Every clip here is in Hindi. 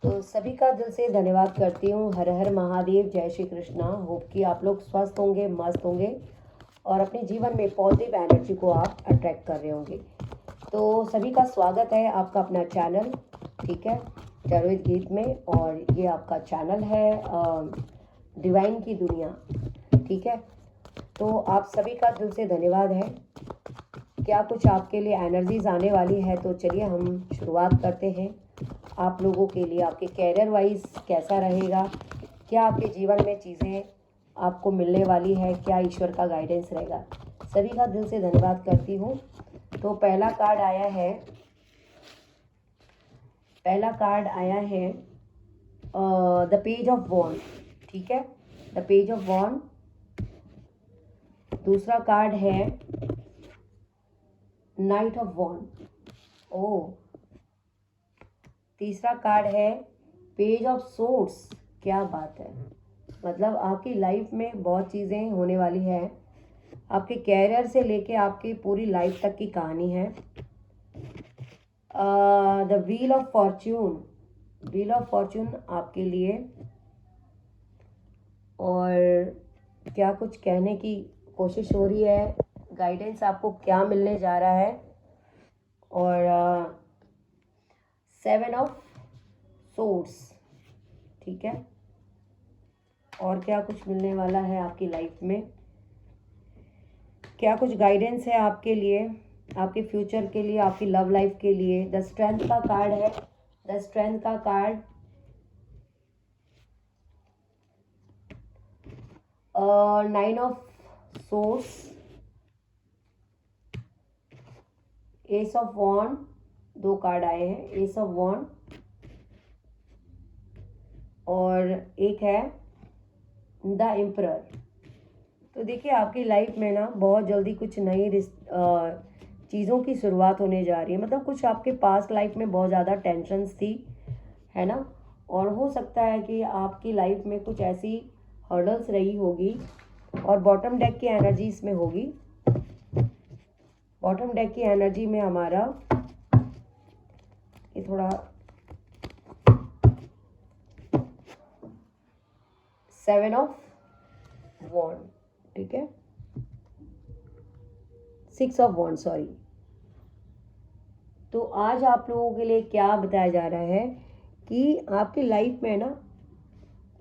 तो सभी का दिल से धन्यवाद करती हूँ। हर हर महादेव, जय श्री कृष्णा। होप कि आप लोग स्वस्थ होंगे, मस्त होंगे और अपने जीवन में पॉजिटिव एनर्जी को आप अट्रैक्ट कर रहे होंगे। तो सभी का स्वागत है आपका अपना चैनल, ठीक है, जावेद गीत में। और ये आपका चैनल है डिवाइन की दुनिया, ठीक है। तो आप सभी का दिल से धन्यवाद है। क्या कुछ आपके लिए एनर्जीज आने वाली है, तो चलिए हम शुरुआत करते हैं। आप लोगों के लिए आपके कैरियर वाइज कैसा रहेगा, क्या आपके जीवन में चीज़ें आपको मिलने वाली है, क्या ईश्वर का गाइडेंस रहेगा, सभी का दिल से धन्यवाद करती हूँ। तो पहला कार्ड आया है द पेज ऑफ वॉन्ड, ठीक है, द पेज ऑफ वॉन्ड। दूसरा कार्ड है नाइट ऑफ वॉन्ड। ओ, तीसरा कार्ड है पेज ऑफ सोर्ड्स। क्या बात है, मतलब आपकी लाइफ में बहुत चीज़ें होने वाली है। आपके कैरियर से लेके आपकी पूरी लाइफ तक की कहानी है। The wheel of Fortune, wheel of Fortune आपके लिए। और क्या कुछ कहने की कोशिश हो रही है, गाइडेंस आपको क्या मिलने जा रहा है। और 7 ऑफ सोर्ड्स, ठीक है। और क्या कुछ मिलने वाला है आपकी लाइफ में, क्या कुछ गाइडेंस है आपके लिए, आपके फ्यूचर के लिए, आपकी लव लाइफ के लिए। द स्ट्रेंथ का कार्ड है, द स्ट्रेंथ का card. 9 of swords, ace of wands, दो कार्ड आए हैं, एस ऑफ वॉन्ड। और एक है द एम्परर। तो देखिए आपकी लाइफ में ना बहुत जल्दी कुछ नई चीज़ों की शुरुआत होने जा रही है। मतलब कुछ आपके पास्ट लाइफ में बहुत ज़्यादा टेंशन्स थी, है ना। और हो सकता है कि आपकी लाइफ में कुछ ऐसी हर्डल्स रही होगी। और बॉटम डेक की एनर्जी इसमें होगी। बॉटम डेक की एनर्जी में हमारा ये थोड़ा 7 ऑफ वॉन्ड, ठीक है, 6 ऑफ वॉन्ड, सॉरी। तो आज आप लोगों के लिए क्या बताया जा रहा है कि आपकी लाइफ में ना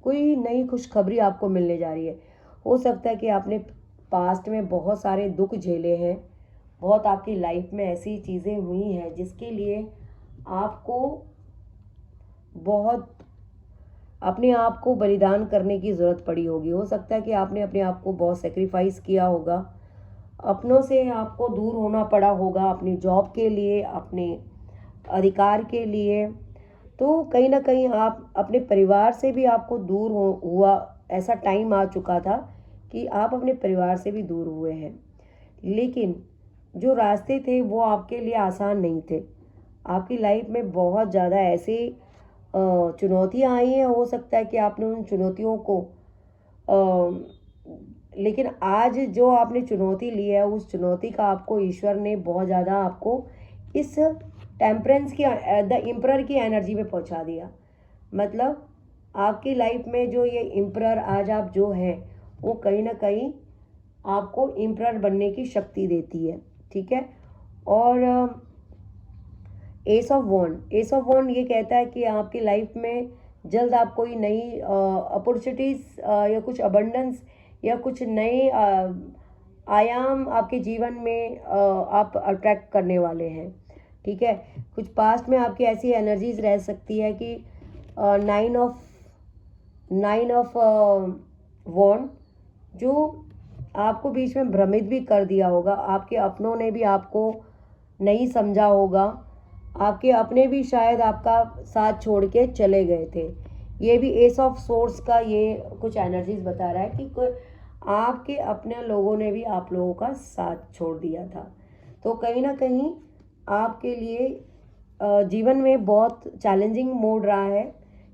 कोई नई खुशखबरी आपको मिलने जा रही है। हो सकता है कि आपने पास्ट में बहुत सारे दुख झेले हैं, बहुत आपकी लाइफ में ऐसी चीज़ें हुई हैं जिसके लिए आपको बहुत अपने आप को बलिदान करने की ज़रूरत पड़ी होगी। हो सकता है कि आपने अपने आप को बहुत सेक्रीफाइस किया होगा, अपनों से आपको दूर होना पड़ा होगा, अपनी जॉब के लिए, अपने अधिकार के लिए। तो कहीं ना कहीं आप अपने परिवार से भी आपको दूर हुआ, ऐसा टाइम आ चुका था कि आप अपने परिवार से भी दूर हुए हैं। लेकिन जो रास्ते थे वो आपके लिए आसान नहीं थे। आपकी लाइफ में बहुत ज़्यादा ऐसे चुनौतियाँ आई हैं। हो सकता है कि आपने उन चुनौतियों को लेकिन आज जो आपने चुनौती ली है, उस चुनौती का आपको ईश्वर ने बहुत ज़्यादा आपको इस टेम्परेंस की, द एम्परर की एनर्जी में पहुंचा दिया। मतलब आपकी लाइफ में जो ये एम्परर आज आप जो हैं, वो कहीं ना कहीं आपको एम्परर बनने की शक्ति देती है, ठीक है। और ace of wands, ace of wands ये कहता है कि आपकी लाइफ में जल्द आप कोई नई अपॉर्चुनिटीज़ या कुछ अबंडेंस या कुछ नए आयाम आपके जीवन में आप अट्रैक्ट करने वाले हैं, ठीक है। कुछ पास्ट में आपकी ऐसी एनर्जीज रह सकती है कि नाइन ऑफ वॉन्ड जो आपको बीच में भ्रमित भी कर दिया होगा। आपके अपनों ने भी आपको नहीं समझा होगा, आपके अपने भी शायद आपका साथ छोड़ के चले गए थे। ये भी एस ऑफ सोर्स का ये कुछ एनर्जीज बता रहा है कि आपके अपने लोगों ने भी आप लोगों का साथ छोड़ दिया था। तो कहीं ना कहीं आपके लिए जीवन में बहुत चैलेंजिंग मोड रहा है,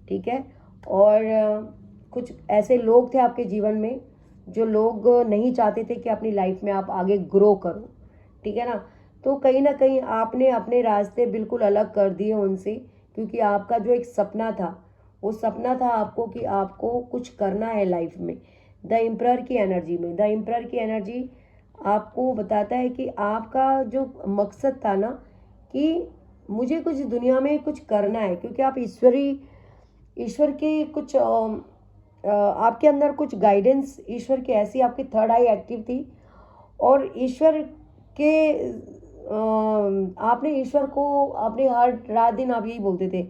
ठीक है। और कुछ ऐसे लोग थे आपके जीवन में जो लोग नहीं चाहते थे कि अपनी लाइफ में आप आगे ग्रो करो, ठीक है ना। तो कहीं ना कहीं आपने अपने रास्ते बिल्कुल अलग कर दिए उनसे, क्योंकि आपका जो एक सपना था, वो सपना था आपको कि आपको कुछ करना है लाइफ में। द एम्परर की एनर्जी में, द एम्परर की एनर्जी आपको बताता है कि आपका जो मकसद था ना, कि मुझे कुछ दुनिया में कुछ करना है, क्योंकि आप ईश्वर की कुछ आपके अंदर कुछ गाइडेंस ईश्वर की ऐसी आपकी थर्ड आई एक्टिव थी, और ईश्वर के आपने ईश्वर को अपने हर रात दिन आप यही बोलते थे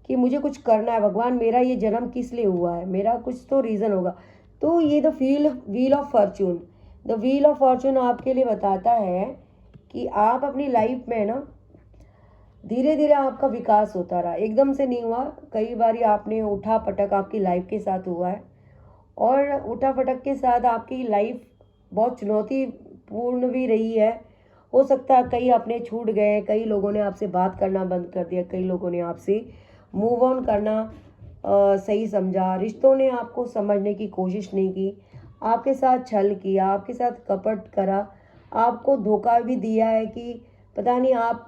कि मुझे कुछ करना है, भगवान मेरा ये जन्म किस लिए हुआ है, मेरा कुछ तो रीज़न होगा। तो ये the wheel of Fortune, the wheel of Fortune आपके लिए बताता है कि आप अपनी लाइफ में ना धीरे धीरे आपका विकास होता रहा, एकदम से नहीं हुआ। कई बार आपने उठा पटक आपकी लाइफ के साथ हुआ है, और उठा पटक के साथ आपकी लाइफ बहुत चुनौतीपूर्ण भी रही है। हो सकता है कई अपने छूट गए, कई लोगों ने आपसे बात करना बंद कर दिया, कई लोगों ने आपसे मूव ऑन करना सही समझा, रिश्तों ने आपको समझने की कोशिश नहीं की, आपके साथ छल किया, आपके साथ कपट करा, आपको धोखा भी दिया है कि पता नहीं आप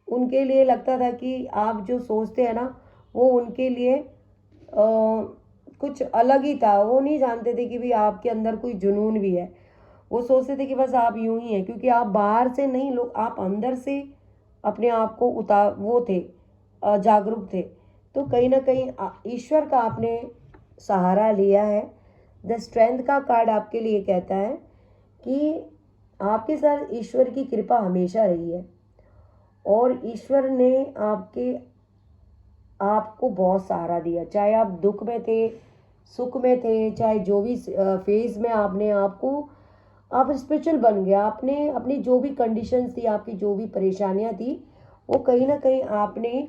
उनके लिए लगता था कि आप जो सोचते हैं ना, वो उनके लिए कुछ अलग ही था। वो नहीं जानते थे कि भी आपके अंदर कोई जुनून भी है। वो सोचते थे कि बस आप यूं ही हैं, क्योंकि आप बाहर से नहीं, लोग आप अंदर से अपने आप को वो थे, जागरूक थे। तो कहीं ना कहीं ईश्वर का आपने सहारा लिया है। द स्ट्रेंथ का कार्ड आपके लिए कहता है कि आपके साथ ईश्वर की कृपा हमेशा रही है, और ईश्वर ने आपको बहुत सहारा दिया, चाहे आप दुख में थे, सुख में थे, चाहे जो भी फेज में आपने आप स्पिरिचुअल बन गया। आपने अपनी जो भी कंडीशंस थी, आपकी जो भी परेशानियां थी, वो कहीं ना कहीं आपने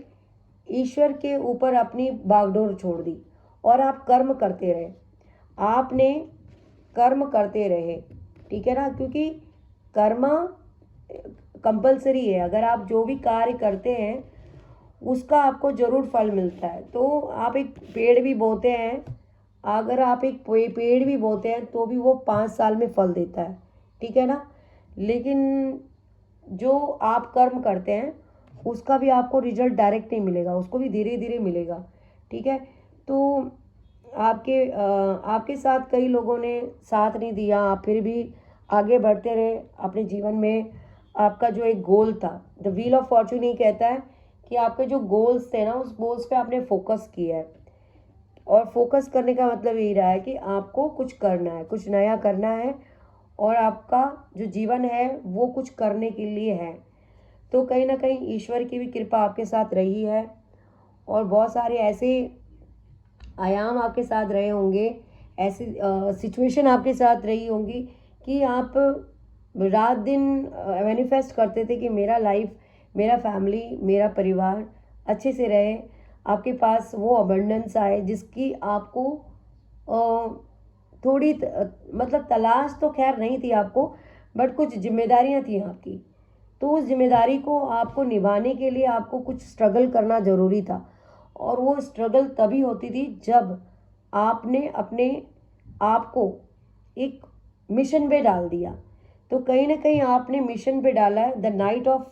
ईश्वर के ऊपर अपनी बागडोर छोड़ दी, और आप कर्म करते रहे। आपने कर्म करते रहे, ठीक है ना, क्योंकि कर्म कंपलसरी है। अगर आप जो भी कार्य करते हैं उसका आपको ज़रूर फल मिलता है। तो आप एक पेड़ भी बोते हैं, अगर आप एक पेड़ भी बोते हैं तो भी वो 5 साल में फल देता है, ठीक है ना। लेकिन जो आप कर्म करते हैं उसका भी आपको रिजल्ट डायरेक्ट नहीं मिलेगा, उसको भी धीरे धीरे मिलेगा, ठीक है। तो आपके साथ कई लोगों ने साथ नहीं दिया, आप फिर भी आगे बढ़ते रहे अपने जीवन में। आपका जो एक गोल था, द व्हील ऑफ फॉर्चून ही कहता है कि आपके जो गोल्स थे ना, उस गोल्स पे आपने फोकस किया है। और फोकस करने का मतलब यही रहा है कि आपको कुछ करना है, कुछ नया करना है, और आपका जो जीवन है वो कुछ करने के लिए है। तो कहीं ना कहीं ईश्वर की भी कृपा आपके साथ रही है, और बहुत सारे ऐसे आयाम आपके साथ रहे होंगे, ऐसी सिचुएशन आपके साथ रही होंगी कि आप रात दिन मैनिफेस्ट करते थे कि मेरा लाइफ, मेरा फैमिली, मेरा परिवार अच्छे से रहे, आपके पास वो अबंडेंस आए जिसकी आपको थोड़ी मतलब तलाश तो खैर नहीं थी आपको, बट कुछ जिम्मेदारियां थी आपकी। तो उस जिम्मेदारी को आपको निभाने के लिए आपको कुछ स्ट्रगल करना ज़रूरी था, और वो स्ट्रगल तभी होती थी जब आपने अपने आप को एक मिशन पे डाल दिया। तो कहीं ना कहीं आपने मिशन पे डाला है। द नाइट ऑफ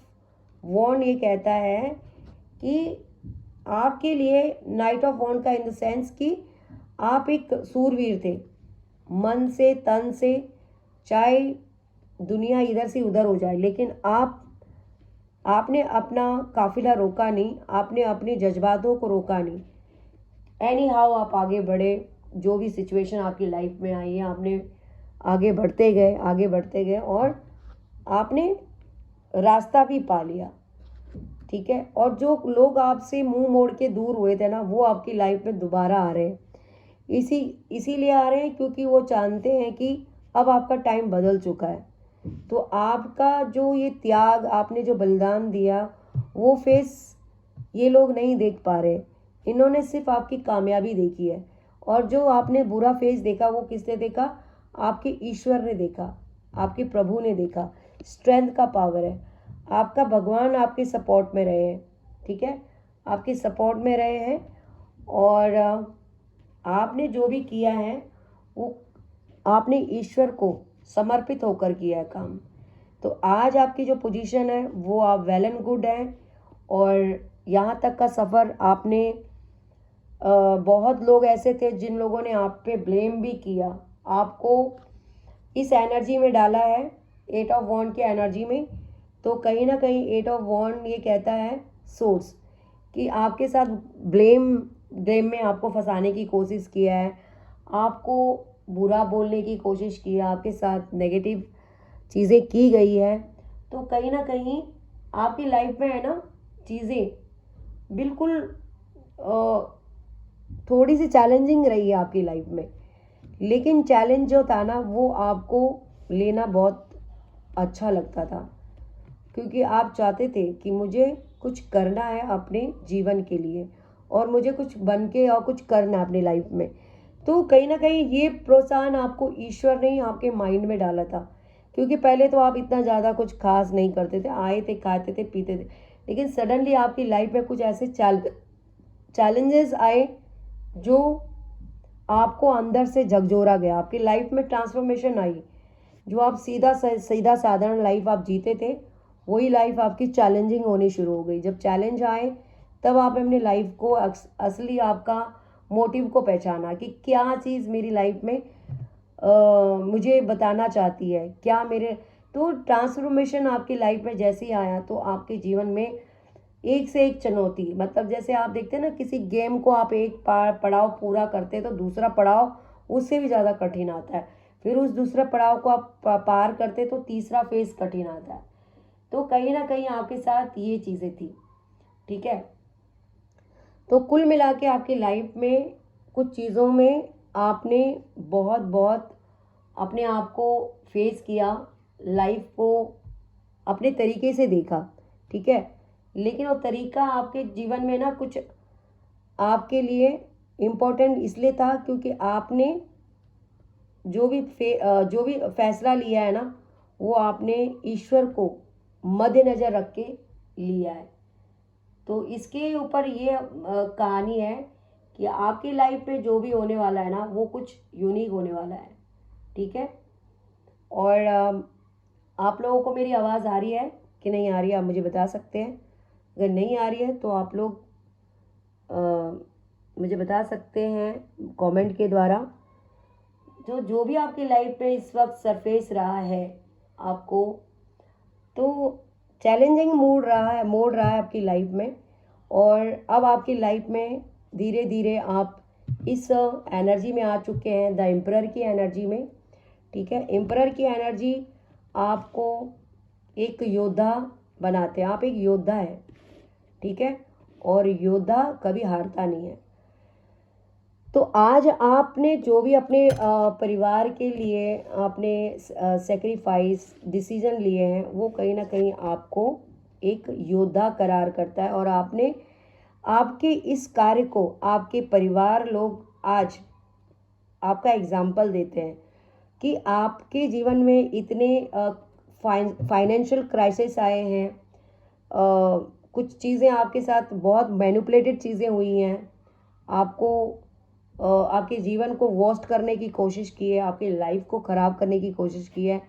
वॉन्ड ये कहता है कि आपके लिए, नाइट ऑफ वॉन्ड का इन द सेंस कि आप एक सूरवीर थे, मन से, तन से, चाहे दुनिया इधर से उधर हो जाए, लेकिन आपने अपना काफिला रोका नहीं, आपने अपने जज्बातों को रोका नहीं। एनी हाउ आप आगे बढ़े, जो भी सिचुएशन आपकी लाइफ में आई है, आपने आगे बढ़ते गए, आगे बढ़ते गए, और आपने रास्ता भी पा लिया, ठीक है। और जो लोग आपसे मुंह मोड़ के दूर हुए थे ना, वो आपकी लाइफ में दोबारा आ रहे हैं। इसीलिए आ रहे हैं क्योंकि वो जानते हैं कि अब आपका टाइम बदल चुका है। तो आपका जो ये त्याग, आपने जो बलिदान दिया, वो फेस ये लोग नहीं देख पा रहे। इन्होंने सिर्फ आपकी कामयाबी देखी है, और जो आपने बुरा फेस देखा वो किसने देखा? आपके ईश्वर ने देखा, आपके प्रभु ने देखा। स्ट्रेंथ का पावर है, आपका भगवान आपके सपोर्ट में रहे हैं, ठीक है, आपके सपोर्ट में रहे हैं। और आपने जो भी किया है वो आपने ईश्वर को समर्पित होकर किया है काम। तो आज आपकी जो पोजीशन है वो आप वेल एंड गुड हैं, और यहाँ तक का सफ़र आपने बहुत लोग ऐसे थे जिन लोगों ने आप पे ब्लेम भी किया, आपको इस एनर्जी में डाला है, 8 ऑफ वॉन्ड की एनर्जी में। तो कहीं ना कहीं 8 ऑफ वॉन्ड ये कहता है सोर्स कि आपके साथ ब्लेम गेम में आपको फंसाने की कोशिश किया है, आपको बुरा बोलने की कोशिश की है, आपके साथ नेगेटिव चीज़ें की गई है। तो कहीं ना कहीं आपकी लाइफ में है ना चीज़ें बिल्कुल थोड़ी सी चैलेंजिंग रही है आपकी लाइफ में, लेकिन चैलेंज जो था ना वो आपको लेना बहुत अच्छा लगता था, क्योंकि आप चाहते थे कि मुझे कुछ करना है अपने जीवन के लिए और मुझे कुछ बन के और कुछ करना है अपनी लाइफ में। तो कहीं ना कहीं ये प्रोत्साहन आपको ईश्वर ने ही आपके माइंड में डाला था, क्योंकि पहले तो आप इतना ज़्यादा कुछ खास नहीं करते थे, आए थे खाते थे पीते थे, लेकिन सडनली आपकी लाइफ में कुछ ऐसे चैलेंजेस आए जो आपको अंदर से झकझोरा गया, आपकी लाइफ में ट्रांसफॉर्मेशन आई। जो आप सीधा साधारण लाइफ आप जीते थे, वही लाइफ आपकी चैलेंजिंग होनी शुरू हो गई। जब चैलेंज आए तब आप अपनी लाइफ को असली आपका मोटिव को पहचाना कि क्या चीज़ मेरी लाइफ में मुझे बताना चाहती है, क्या मेरे। तो ट्रांसफॉर्मेशन आपकी लाइफ में जैसे ही आया तो आपके जीवन में एक से एक चुनौती, मतलब जैसे आप देखते हैं ना किसी गेम को आप एक पड़ाव पूरा करते हैं तो दूसरा पड़ाव उससे भी ज़्यादा कठिन आता है, फिर उस दूसरे पड़ाव को आप पार करते तो तीसरा फेज कठिन आता है। तो कहीं ना कहीं आपके साथ ये चीज़ें थी, ठीक है। तो कुल मिला के आपकी लाइफ में कुछ चीज़ों में आपने बहुत बहुत अपने आप को फेस किया, लाइफ को अपने तरीके से देखा, ठीक है। लेकिन वो तरीका आपके जीवन में ना कुछ आपके लिए इम्पोर्टेंट इसलिए था क्योंकि आपने जो भी फैसला लिया है ना वो आपने ईश्वर को मद्देनज़र रख के लिया है। तो इसके ऊपर ये कहानी है कि आपकी लाइफ में जो भी होने वाला है ना वो कुछ यूनिक होने वाला है, ठीक है। और आप लोगों को मेरी आवाज़ आ रही है कि नहीं आ रही है, आप मुझे बता सकते हैं। अगर नहीं आ रही है तो आप लोग मुझे बता सकते हैं कमेंट के द्वारा। जो भी आपकी लाइफ में इस वक्त सरफेस रहा है आपको, तो चैलेंजिंग मोड़ रहा है आपकी लाइफ में। और अब आपकी लाइफ में धीरे धीरे आप इस एनर्जी में आ चुके हैं, द एम्परर की एनर्जी में, ठीक है। एम्परर की एनर्जी आपको एक योद्धा बनाते हैं, आप एक योद्धा है, ठीक है। और योद्धा कभी हारता नहीं है। तो आज आपने जो भी अपने परिवार के लिए अपने सेक्रीफाइस डिसीजन लिए हैं वो कहीं ना कहीं आपको एक योद्धा करार करता है। और आपने आपके इस कार्य को आपके परिवार लोग आज आपका एग्जाम्पल देते हैं कि आपके जीवन में इतने फाइनेंशियल क्राइसिस आए हैं, कुछ चीज़ें आपके साथ बहुत मैनिपुलेटेड चीज़ें हुई हैं, आपको आपके जीवन को वर्स्ट करने की कोशिश की है, आपकी लाइफ को ख़राब करने की कोशिश की है,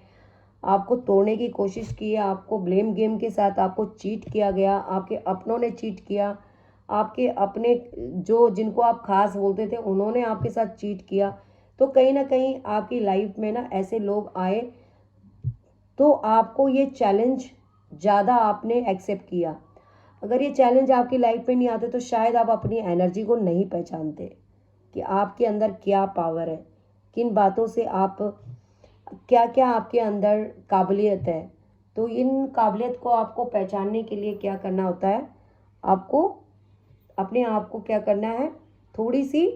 आपको तोड़ने की कोशिश की है, आपको ब्लेम गेम के साथ आपको चीट किया गया, आपके अपनों ने चीट किया, आपके अपने जो जिनको आप खास बोलते थे उन्होंने आपके साथ चीट किया। तो कहीं ना कहीं आपकी लाइफ में ना ऐसे लोग आए तो आपको ये चैलेंज ज़्यादा आपने एक्सेप्ट किया। अगर ये चैलेंज आपकी लाइफ में नहीं आते तो शायद आप अपनी एनर्जी को नहीं पहचानते कि आपके अंदर क्या पावर है, किन बातों से आप क्या क्या आपके अंदर काबिलियत है। तो इन काबिलियत को आपको पहचानने के लिए क्या करना होता है, आपको अपने आप को क्या करना है, थोड़ी सी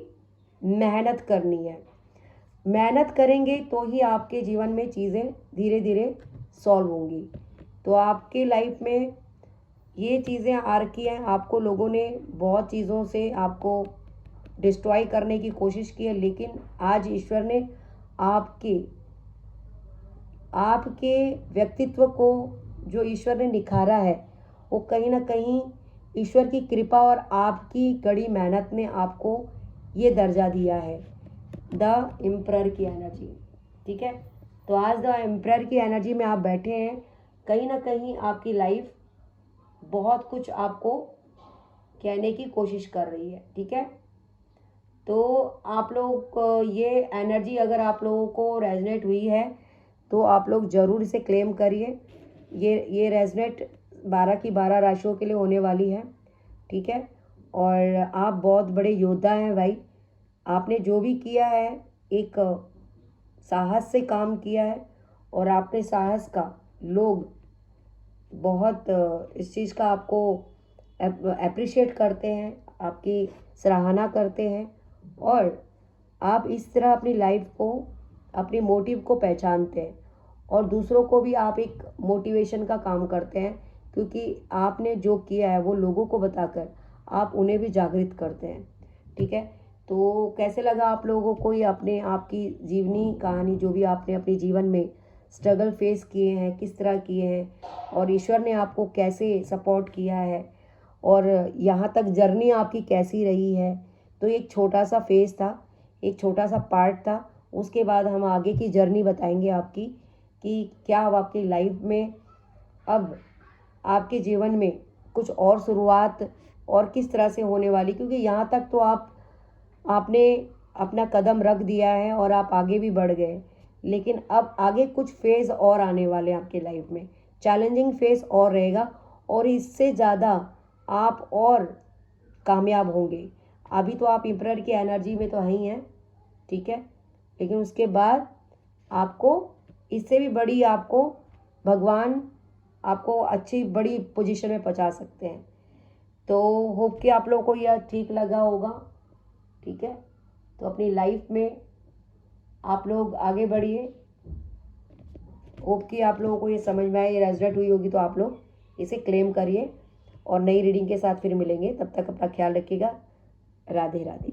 मेहनत करनी है। मेहनत करेंगे तो ही आपके जीवन में चीज़ें धीरे धीरे सॉल्व होंगी। तो आपके लाइफ में ये चीज़ें आ रखी हैं, आपको लोगों ने बहुत चीज़ों से आपको डिस्ट्रॉय करने की कोशिश की है, लेकिन आज ईश्वर ने आपके आपके व्यक्तित्व को जो ईश्वर ने निखारा है वो कहीं ना कहीं ईश्वर की कृपा और आपकी कड़ी मेहनत ने आपको ये दर्जा दिया है, द एम्परर की एनर्जी, ठीक है। तो आज द एम्परर की एनर्जी में आप बैठे हैं, कहीं ना कहीं आपकी लाइफ बहुत कुछ आपको कहने की कोशिश कर रही है, ठीक है। तो आप लोग ये एनर्जी अगर आप लोगों को रेजनेट हुई है तो आप लोग ज़रूर इसे क्लेम करिए। ये रेजनेट 12 की 12 राशियों के लिए होने वाली है, ठीक है। और आप बहुत बड़े योद्धा हैं भाई। आपने जो भी किया है एक साहस से काम किया है और आपके साहस का लोग बहुत इस चीज़ का आपको अप्रिशिएट करते हैं, आपकी सराहना करते हैं। और आप इस तरह अपनी लाइफ को, अपनी मोटिव को पहचानते हैं और दूसरों को भी आप एक मोटिवेशन का काम करते हैं, क्योंकि आपने जो किया है वो लोगों को बताकर आप उन्हें भी जागृत करते हैं, ठीक है। तो कैसे लगा आप लोगों को ये अपने आपकी जीवनी कहानी, जो भी आपने अपने जीवन में स्ट्रगल फेस किए हैं, किस तरह किए हैं और ईश्वर ने आपको कैसे सपोर्ट किया है और यहाँ तक जर्नी आपकी कैसी रही है। तो एक छोटा सा फेज़ था, एक छोटा सा पार्ट था। उसके बाद हम आगे की जर्नी बताएंगे आपकी कि क्या अब आपकी लाइफ में, अब आपके जीवन में कुछ और शुरुआत और किस तरह से होने वाली, क्योंकि यहाँ तक तो आपने अपना कदम रख दिया है और आप आगे भी बढ़ गए। लेकिन अब आगे कुछ फेज़ और आने वाले हैं आपके लाइफ में, चैलेंजिंग फेज़ और रहेगा और इससे ज़्यादा आप और कामयाब होंगे। अभी तो आप एम्परर की एनर्जी में तो ही हैं, ठीक है, लेकिन उसके बाद आपको इससे भी बड़ी, आपको भगवान आपको अच्छी बड़ी पोजीशन में पहुंचा सकते हैं। तो होप कि आप लोगों को यह ठीक लगा होगा, ठीक है। तो अपनी लाइफ में आप लोग आगे बढ़िए। होप कि आप लोगों को ये समझ में आए, ये रेजोनेट हुई होगी तो आप लोग इसे क्लेम करिए और नई रीडिंग के साथ फिर मिलेंगे। तब तक अपना ख्याल रखिएगा। राधे राधे।